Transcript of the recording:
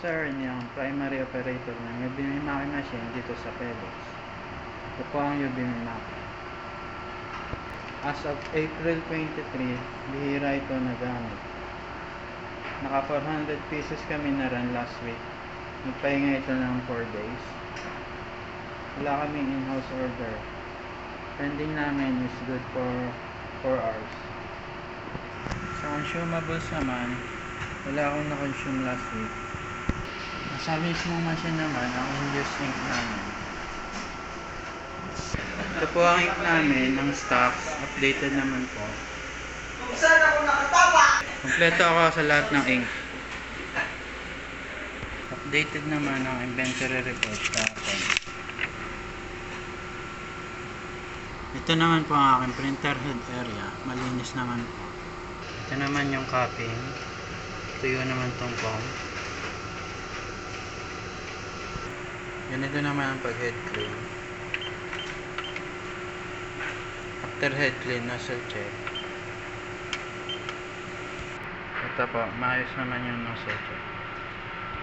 Sir, yung primary operator ng Ubimi Maki machine dito sa Pelox. Ito po ang Ubimi Maki. As of April 23, bihira ito nagamit. Naka 400 pieces kami na run last week. Nagpahinga ito ng 4 days. Wala kaming in-house order. Pending namin is good for 4 hours. Sa consumables naman, wala akong na-consume last week. Sa mismong machine naman, ang in-use ink namin. Ito po ang ink namin, ang stocks, updated naman po. Kung saan ako nakatapa! Kompleto ako sa lahat ng ink. Updated naman ang inventory report kahapon. Ito naman po ang aking printer head area, malinis naman po. Ito naman yung copying. Tuyo naman tong foam. Ganito naman ang pag head clean. After head clean, nozzle check. Ito po, maayos naman yung nozzle check.